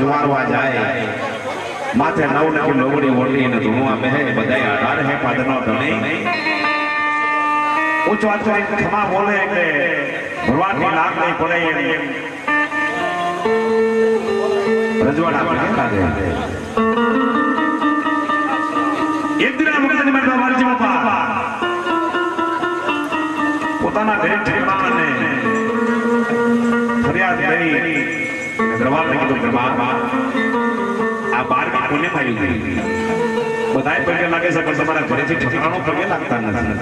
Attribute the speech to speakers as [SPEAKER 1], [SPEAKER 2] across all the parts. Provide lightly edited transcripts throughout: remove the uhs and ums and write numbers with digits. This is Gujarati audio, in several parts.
[SPEAKER 1] સવારવા જાય માથે નવ નકી નવડી ઓઢી અને ધૂણવા બેહે બધાય આધાર હે પાદરનો ધણી ઊંચો હાથ કરીને ખમા બોલે એટલે ભરવાડની લાગ નહીં પડે એમ રજવાડા પર કાઢે એક દિન મુક્તની માં મારી બાપા પોતાના ઘરે ઠેકાણે ફરિયાદ કરી દરબારને કીધું દરબાર આ 12મી પુણ્ય થયું છે બધાય પગે લાગે છે પણ તમારા ઘરેથી ઠેકાણો પગે લાગતા નથી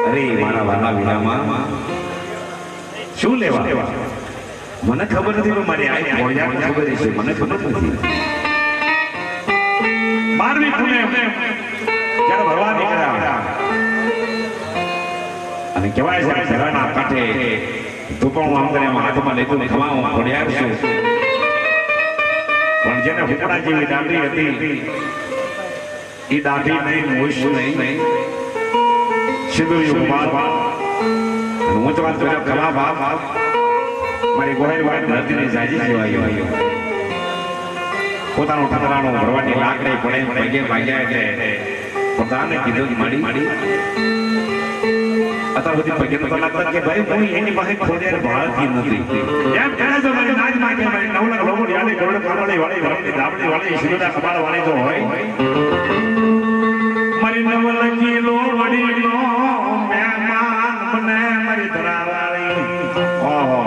[SPEAKER 1] અરે મારા વાલા વિનામાં શું લેવા મને ખબર નથી પણ મારી આઈ મોળિયા ખબર છે મને ખબર નથી 12મી પુણ્ય જ્યારે ભરવા નીકળ્યા અને કહેવાય છે ઘરના કાંઠે ધૂપણું આમ કરીને હાથમાં લીધું ખમાવું ઘોડી આવશું પણ જેને હુકડા જેવી દાઢી હતી એ દાઢી નહીં મૂછ નહીં સિંદુરિયું બાપ હું તો વાત કર્યો ખમા બાપ મારી ગોહેલ વાત ધરતીની જાજી સેવાયો પોતાનું ઠાકરાનું ભરવાની લાકડી પડે પગે ભાગ્યા એટલે પોતાને કીધું માડી અત્યાર સુધી પગે તો લાગતા કે ભાઈ કોઈ એની પાસે ખોડિયાર ભારતી નથી એમ કહે છે મારી નાજ માં કે મારી 9 લાખ લોકો યાલે ગોળ કારવાળી વાળી વાળી દાબડી વાળી સિંદુરા કપાળ વાળી તો હોય મારી 9 લખી લો વડી લો મહેમાન મને મારી ધરાવાળી ઓહો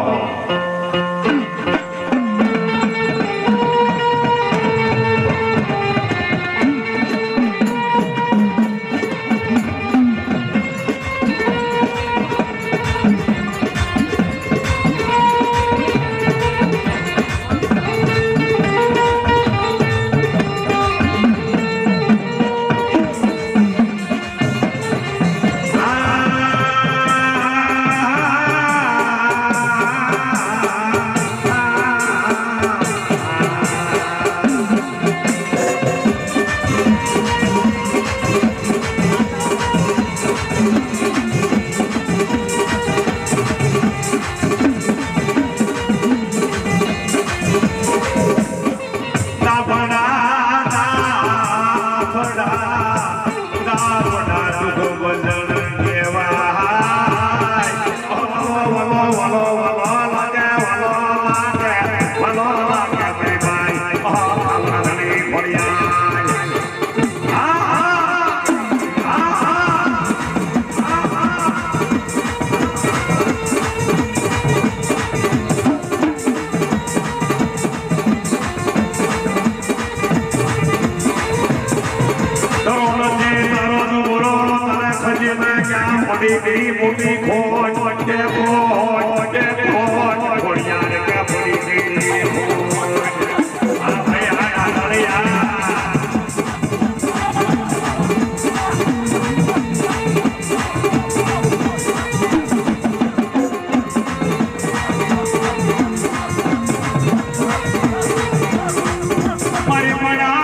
[SPEAKER 1] મોટી ખોટ કે ખોટ કે ખોટ ખોડિયાર કે પડી ગઈ આ ભાઈ આ ડાળિયા મારી મડા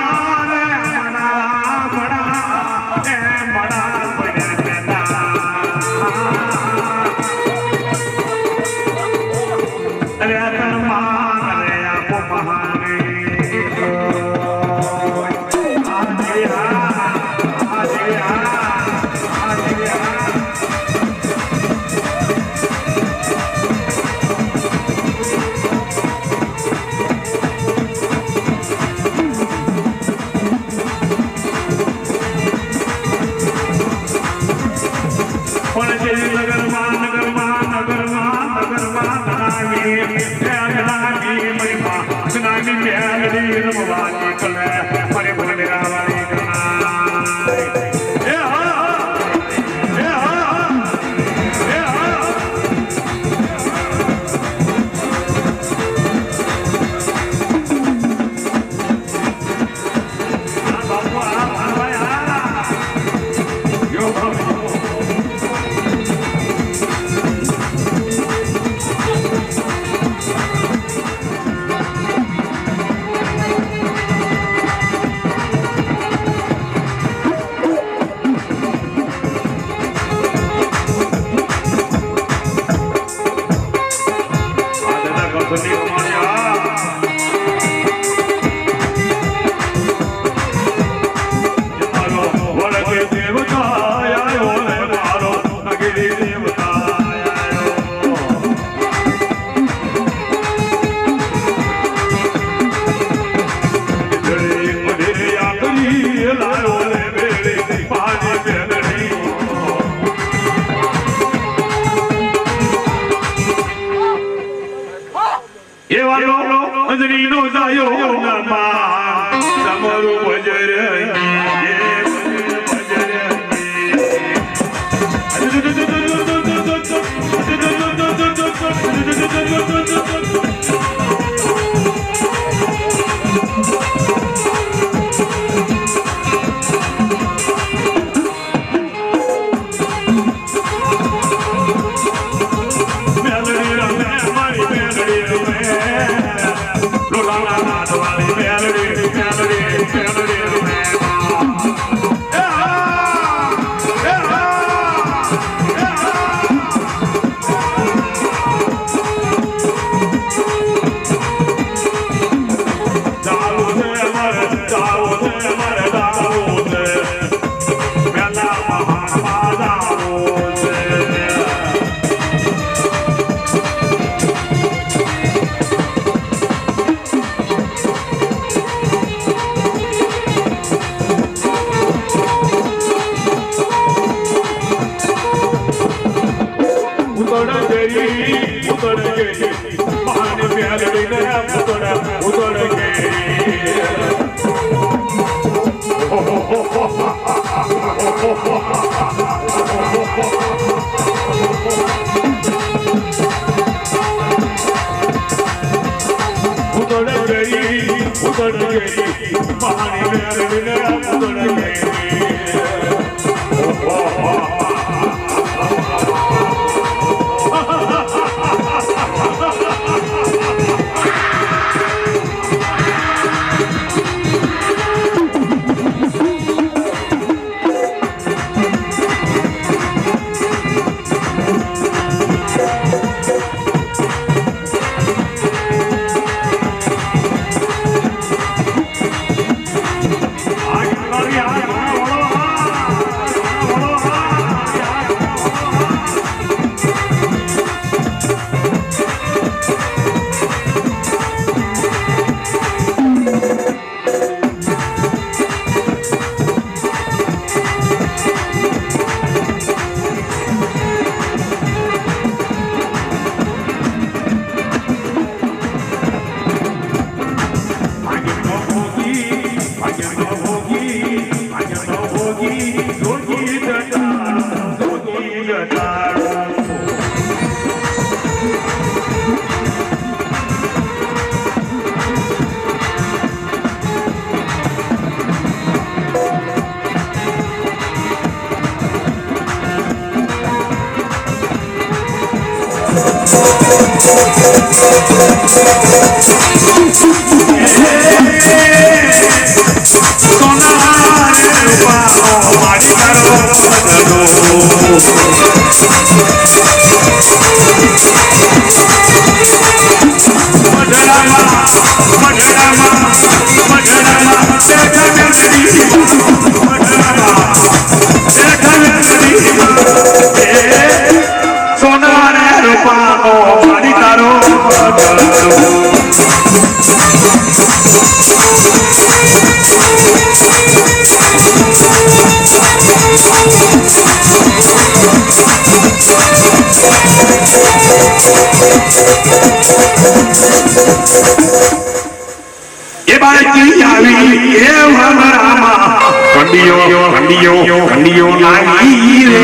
[SPEAKER 1] કંડિયો નાઈ રે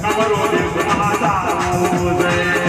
[SPEAKER 1] Amaro de Mata,